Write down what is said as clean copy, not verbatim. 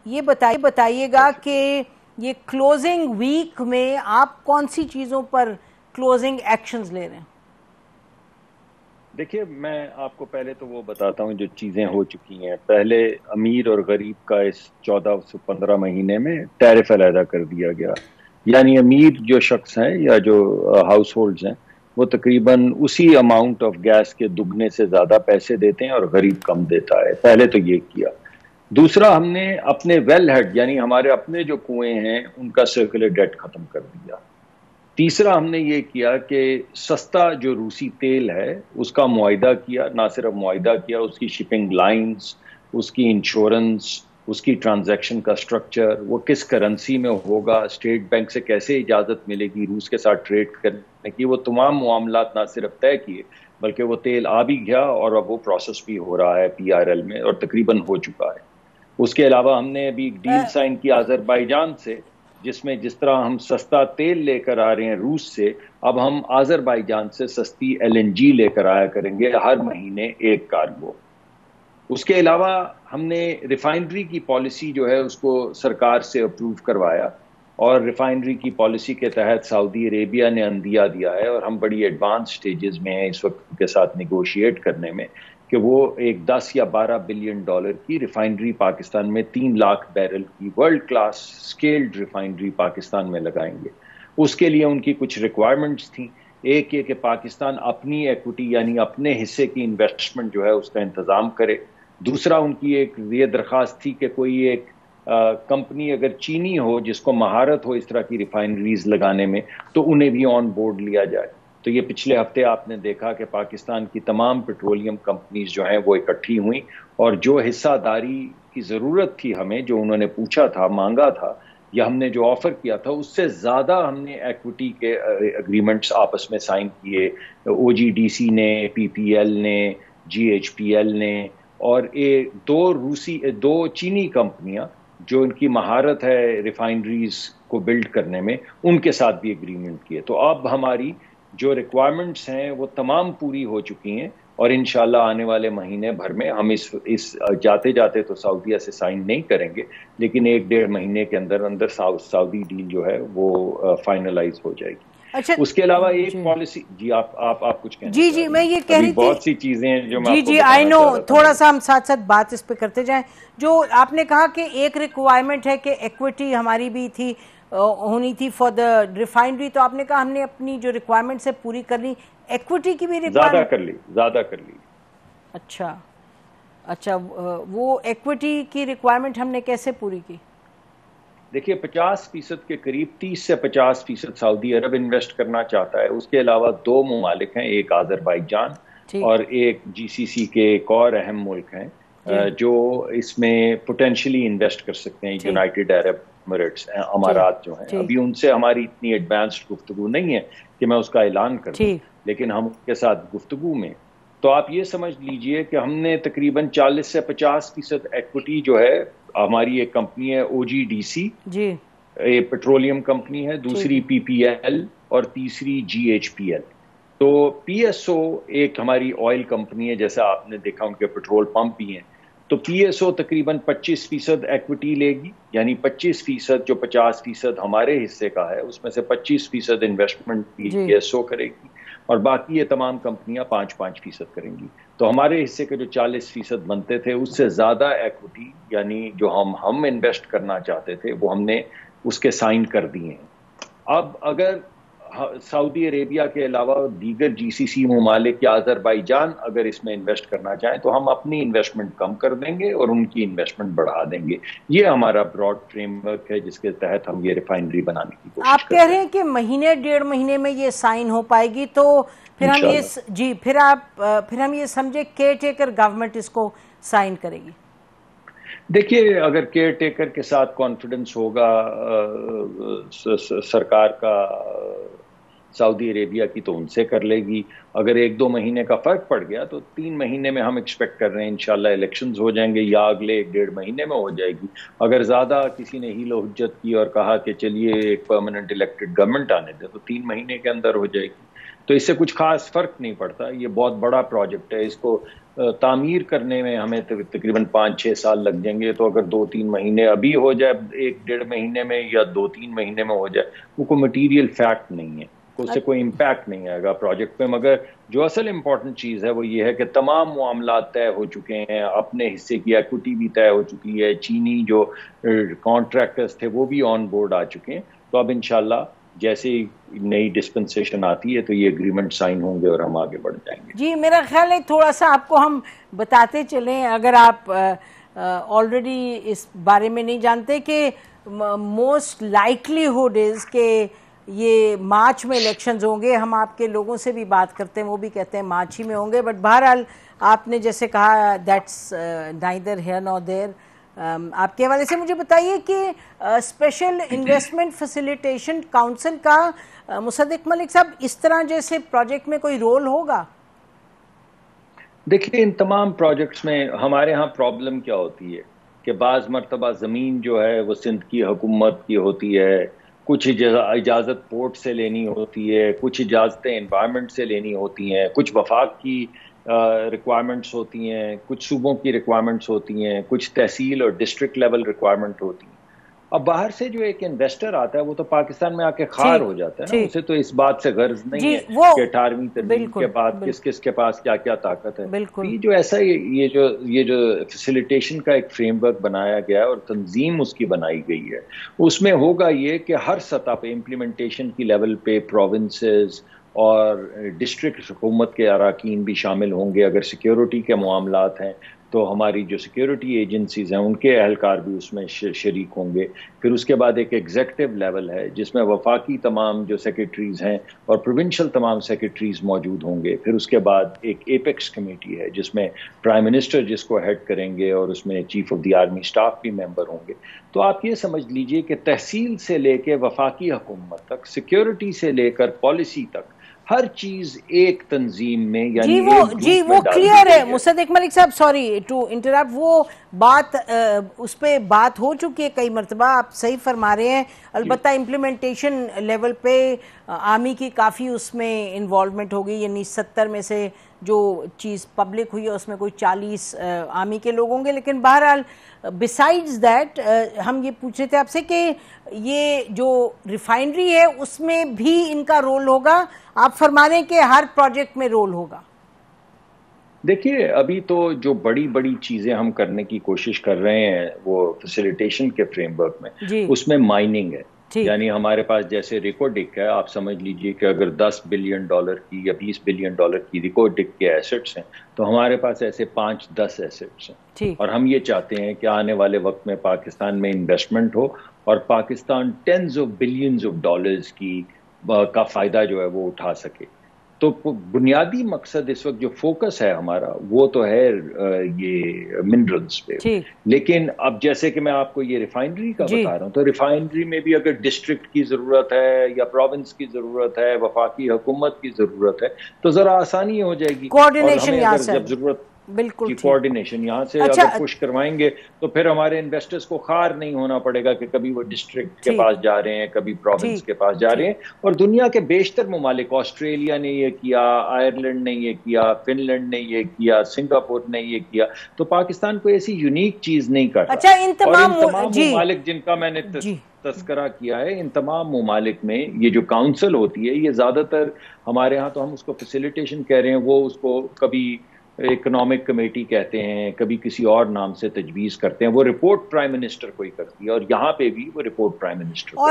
یہ بتائیے گا کہ یہ کلوزنگ ویک میں آپ کون سی چیزوں پر کلوزنگ ایکشنز لے رہے ہیں؟ دیکھیے، میں آپ کو پہلے تو وہ بتاتا ہوں جو چیزیں ہو چکی ہیں. پہلے امیر اور غریب کا اس 14 سے 15 مہینے میں ٹیرف علیحدہ کر دیا گیا. یعنی امیر جو شخص ہیں یا جو ہاؤس ہولڈز ہیں وہ تقریباً اسی اماؤنٹ آف گیس کے دگنے سے زیادہ پیسے دیتے ہیں اور غریب کم دیتا ہے. پہلے تو یہ کیا. دوسرا، ہم نے اپنے ویل ہیڈ یعنی ہمارے اپنے جو کنویں ہیں ان کا سرکولر ڈیٹ ختم کر دیا. تیسرا، ہم نے یہ کیا کہ سستا جو روسی تیل ہے اس کا معاہدہ کیا. نہ صرف معاہدہ کیا، اس کی شپنگ لائنز، اس کی انشورنس، اس کی ٹرانزیکشن کا سٹرکچر، وہ کس کرنسی میں ہوگا، اسٹیٹ بینک سے کیسے اجازت ملے گی روس کے ساتھ ٹریڈ کرنے کی، وہ تمام معاملات نہ صرف طے کیے بلکہ وہ تیل آ بھی گیا اور اب وہ پروسیس بھی ہو رہا ہے PRL میں اور تقریباً ہو چکا ہے. اس کے علاوہ ہم نے ابھی ڈیل سائن کی آذربائیجان سے، جس میں جس طرح ہم سستا تیل لے کر آ رہے ہیں روس سے، اب ہم آذربائیجان سے سستی LNG لے کر آیا کریں گے ہر مہینے ایک کارگو. اس کے علاوہ ہم نے ریفائنری کی پالیسی جو ہے اس کو سرکار سے اپروو کروایا اور ریفائنری کی پالیسی کے تحت سعودی عربیہ نے عندیہ دیا ہے اور ہم بڑی ایڈوانس سٹیجز میں ہیں اس وقت کے ساتھ نیگوشیٹ کرنے میں کہ وہ ایک 10 یا 12 بلین ڈالر کی ریفائنری پاکستان میں 3 لاکھ بیرل کی ورلڈ کلاس سکیلڈ ریفائنری پاکستان میں لگائیں گے. اس کے لیے ان کی کچھ ریکوائرمنٹس تھیں. ایک یہ کہ پاکستان اپنی ایکوٹی یعنی اپنے حصے کی انویسٹمنٹ جو ہے اس کا انتظام کرے. دوسرا، ان کی ایک یہ درخواست تھی کہ کوئی ایک کمپنی اگر چینی ہو جس کو مہارت ہو اس طرح کی ریفائنریز لگانے میں تو انہیں بھی آن بورڈ لیا جائے. تو یہ پچھلے ہفتے آپ نے دیکھا کہ پاکستان کی تمام پیٹرولیم کمپنیز جو ہیں وہ اکٹھی ہوئیں اور جو حصہ داری کی ضرورت تھی ہمیں، جو انہوں نے پوچھا تھا، مانگا تھا، یا ہم نے جو آفر کیا تھا اس سے زیادہ ہم نے ایکوٹی کے اگریمنٹس آپس میں سائن کیے. OGDC نے، PPL نے، GHPL نے اور دو چینی کمپنیاں جو ان کی مہارت ہے ریفائنریز کو بلڈ کرنے میں، ان کے ساتھ بھی اگریمنٹ کیے. تو اب ہماری جو ریکوائرمنٹس ہیں وہ تمام پوری ہو چکی ہیں اور انشاءاللہ آنے والے مہینے بھر میں ہم اس جاتے جاتے تو سعودیہ سے سائن نہیں کریں گے، لیکن 1-1.5 مہینے کے اندر اندر سعودی ڈیل جو ہے وہ فائنلائز ہو جائے گی. اچھا، اس کے علاوہ ایک پالیسی آپ کچھ کہنا چاہیں؟ جی میں یہ کہہ رہی تھی، بہت سی چیزیں ہیں جو میں آپ کو آئی نو، بتانا چاہ رہا تھا. تھوڑا سا ہم ساتھ ساتھ بات اس پہ کرتے جائیں. جو آپ نے کہا کہ ایک ریکوائرمنٹ ہے کہ ایکوٹی ہماری بھی تھی ہونی تھی فار دا ریفائنری، تو آپ نے کہا ہم نے اپنی جو ریکوائرمنٹ ہے پوری کر لی، ایکوٹی کی بھی ریکوائرمنٹ زیادہ کر لی. اچھا، وہ ایکوٹی کی ریکوائرمنٹ ہم نے کیسے پوری کی؟ دیکھیے، 50% کے قریب 30 سے 50% سعودی عرب انویسٹ کرنا چاہتا ہے. اس کے علاوہ 2 ممالک ہیں، ایک آذربائیجان اور ایک GCC کے ایک اور اہم ملک ہیں جو اس میں پوٹینشلی انویسٹ کر سکتے ہیں. یونائٹڈ عرب ایمریٹس، امارات جو ہیں. ابھی ان سے ہماری اتنی ایڈوانسڈ گفتگو نہیں ہے کہ میں اس کا اعلان کروں، لیکن ہم ان کے ساتھ گفتگو میں. تو آپ یہ سمجھ لیجئے کہ ہم نے تقریباً 40 سے 50% ایکوٹی جو ہے، ہماری ایک کمپنی ہے OGDC، ایک پیٹرولیم کمپنی ہے، دوسری PPL اور تیسری GHPL. تو PSO ایک ہماری آئل کمپنی ہے، جیسا آپ نے دیکھا ان کے پیٹرول پمپ بھی ہیں. تو PSO تقریباً 25% ایکوٹی لے گی، یعنی 25% جو 50% ہمارے حصے کا ہے اس میں سے 25% انویسٹمنٹ PSO کرے گی اور باقی یہ تمام کمپنیاں 5% کریں گی. تو ہمارے حصے کے جو 40% بنتے تھے اس سے زیادہ ایکوٹی یعنی جو ہم انویسٹ کرنا چاہتے تھے وہ ہم نے اس کے سائن کر دیے ہیں. اب اگر سعودی عربیہ کے علاوہ دیگر GCC ممالک یا آذربائیجان اگر اس میں انویسٹ کرنا چاہیں تو ہم اپنی انویسٹمنٹ کم کر دیں گے اور ان کی انویسٹمنٹ بڑھا دیں گے. یہ ہمارا براڈ فریم ورک ہے جس کے تحت ہم یہ ریفائنری بنانے کی کوشش کرتے ہیں. آپ کہہ رہے ہیں کہ مہینے 1.5 مہینے میں یہ سائن ہو پائے گی، تو پھر ہم یہ پھر ہم یہ سمجھے کیئر ٹیکر گورنمنٹ اس کو سائن کرے گی؟ دیکھیے، اگر کیئر ٹیکر کے ساتھ کانفیڈنس ہوگا سرکار کا سعودی عربیہ کی تو ان سے کر لے گی. اگر 1-2 مہینے کا فرق پڑ گیا تو 3 مہینے میں ہم ایکسپیکٹ کر رہے ہیں انشاءاللہ الیکشنز ہو جائیں گے، یا اگلے 1-1.5 مہینے میں ہو جائے گی. اگر زیادہ کسی نے ہیل و حجت کی اور کہا کہ چلیے ایک پرماننٹ الیکٹڈ گورنمنٹ آنے دے تو 3 مہینے کے اندر ہو جائے گی. تو اس سے کچھ خاص فرق نہیں پڑتا. یہ بہت بڑا پروجیکٹ ہے, اس کو تعمیر کرنے میں ہمیں تقریباً 5-6 سال لگ جائیں گے. تو اگر 2-3 مہینے ابھی ہو جائے, 1-1.5 مہینے میں یا 2-3 مہینے میں ہو جائے, وہ کوئی مٹیریل فیکٹ نہیں ہے, اس سے کوئی امپیکٹ نہیں آئے گا پروجیکٹ پہ. مگر جو اصل امپورٹنٹ چیز ہے وہ یہ ہے کہ تمام معاملات طے ہو چکے ہیں, اپنے حصے کی ایکوٹی بھی طے ہو چکی ہے, چینی جو کانٹریکٹرز تھے وہ بھی آن بورڈ آ چکے ہیں. تو اب انشاءاللہ جیسے نئی ڈسپنسیشن آتی ہے تو یہ اگریمنٹ سائن ہوں گے اور ہم آگے بڑھ جائیں گے. جی میرا خیال ہے تھوڑا سا آپ کو ہم بتاتے چلیں, اگر آپ آلریڈی اس بارے میں نہیں جانتے, کہ موسٹ لائکلیہڈ از کہ یہ مارچ میں الیکشنز ہوں گے. ہم آپ کے لوگوں سے بھی بات کرتے ہیں, وہ بھی کہتے ہیں مارچ ہی میں ہوں گے, بٹ بہرحال آپ نے جیسے کہا دیٹس نائدر ہیئر نور دیر. آپ کے حوالے سے مجھے بتائیے کہ اسپیشل انویسٹمنٹ فیسیلیٹیشن کاؤنسل کا مصدق ملک صاحب اس طرح جیسے پروجیکٹ میں کوئی رول ہوگا؟ دیکھیں, ان تمام پروجیکٹس میں ہمارے ہاں پرابلم کیا ہوتی ہے کہ بعض مرتبہ زمین جو ہے وہ سندھ کی حکومت کی ہوتی ہے, کچھ اجازت پورٹ سے لینی ہوتی ہے, کچھ اجازتیں انوائرمنٹ سے لینی ہوتی ہیں, کچھ وفاق کی ریکوائرمنٹس ہوتی ہیں, کچھ صوبوں کی ریکوائرمنٹس ہوتی ہیں, کچھ تحصیل اور ڈسٹرکٹ لیول ریکوائرمنٹ ہوتی ہیں. اب باہر سے جو ایک انویسٹر آتا ہے وہ تو پاکستان میں آ کے خار ہو جاتا ہے نا, اسے تو اس بات سے غرض نہیں ہے کہ 18ویں ترمیم کے بعد کس کے پاس کیا کیا طاقت ہے. یہ جو ایسا یہ جو فیسیلیٹیشن کا ایک فریم ورک بنایا گیا ہے اور تنظیم اس کی بنائی گئی ہے, اس میں ہوگا یہ کہ ہر سطح پہ امپلیمنٹیشن کی لیول پہ پروونسز اور ڈسٹرکٹ حکومت کے اراکین بھی شامل ہوں گے. اگر سیکیورٹی کے معاملات ہیں تو ہماری جو سیکیورٹی ایجنسیز ہیں ان کے اہلکار بھی اس میں شریک ہوں گے. پھر اس کے بعد ایک ایگزیکٹو لیول ہے جس میں وفاقی تمام جو سیکرٹریز ہیں اور پروونشل تمام سیکرٹریز موجود ہوں گے. پھر اس کے بعد ایک ایپیکس کمیٹی ہے جس میں پرائم منسٹر جس کو ہیڈ کریں گے اور اس میں chief of the army staff بھی ممبر ہوں گے. تو آپ یہ سمجھ لیجئے کہ تحصیل سے لے کے وفاقی حکومت تک, سیکیورٹی سے لے کر پالیسی تک, ہر چیز ایک تنظیم میں یعنی وہ کلیئر ہے مصدق ملک صاحب, سوری ٹو انٹرپٹ, وہ بات اس پہ بات ہو چکی ہے کئی مرتبہ, آپ صحیح فرما رہے ہیں. البتہ امپلیمنٹیشن لیول پہ آرمی کی کافی اس میں انوالومنٹ ہوگی, یعنی 70 میں سے جو چیز پبلک ہوئی ہے اس میں کوئی 40 آرمی کے لوگ ہوں گے. لیکن بہرحال بیسائیڈز دیٹ ہم یہ پوچھ رہے تھے آپ سے کہ یہ جو ریفائنری ہے اس میں بھی ان کا رول ہوگا. آپ فرما رہے ہیں کہ ہر پروجیکٹ میں رول ہوگا. دیکھیے, ابھی تو جو بڑی بڑی چیزیں ہم کرنے کی کوشش کر رہے ہیں وہ فیسیلیٹیشن کے فریم ورک میں, اس میں مائننگ ہے. یعنی ہمارے پاس جیسے ریکوڈک ہے, آپ سمجھ لیجئے کہ اگر $10 بلین کی یا $20 بلین کی ریکوڈک کے ایسٹس ہیں تو ہمارے پاس ایسے 5-10 ایسٹس ہیں. اور ہم یہ چاہتے ہیں کہ آنے والے وقت میں پاکستان میں انویسٹمنٹ ہو اور پاکستان $10 بلین کا فائدہ جو ہے وہ اٹھا سکے. تو بنیادی مقصد اس وقت جو فوکس ہے ہمارا وہ تو ہے یہ منرلز پہ. لیکن اب جیسے کہ میں آپ کو یہ ریفائنری کا بتا رہا ہوں, تو ریفائنری میں بھی اگر ڈسٹرکٹ کی ضرورت ہے یا پروونس کی ضرورت ہے, وفاقی حکومت کی ضرورت ہے, تو ذرا آسانی ہو جائے گی. کوآرڈینیشن یہاں سے جب ضرورت بالکل کوآرڈینیشن یہاں سے اگر پش کروائیں گے تو پھر ہمارے انویسٹرز کو خار نہیں ہونا پڑے گا کہ کبھی وہ ڈسٹرکٹ کے پاس جا رہے ہیں, کبھی پروونس کے پاس جا رہے ہیں. اور دنیا کے بیشتر ممالک, آسٹریلیا نے یہ کیا, آئرلینڈ نے یہ کیا, فن لینڈ نے یہ کیا, سنگاپور نے یہ کیا, تو پاکستان کوئی ایسی یونیک چیز نہیں کرتا. اچھا, ان تمام ممالک جن کا میں نے تذکرہ کیا ہے, ان تمام ممالک میں یہ جو کاؤنسل ہوتی ہے یہ زیادہ تر ہمارے ہاں تو ہم اس کو فیسیلیٹیشن کہہ رہے ہیں, وہ اس کو کبھی اکنامک کمیٹی کہتے ہیں, کبھی کسی اور نام سے تجویز کرتے ہیں. وہ رپورٹ پرائم منسٹر کو ہی کرتی ہے اور یہاں پہ بھی وہ رپورٹ پرائم منسٹر کو.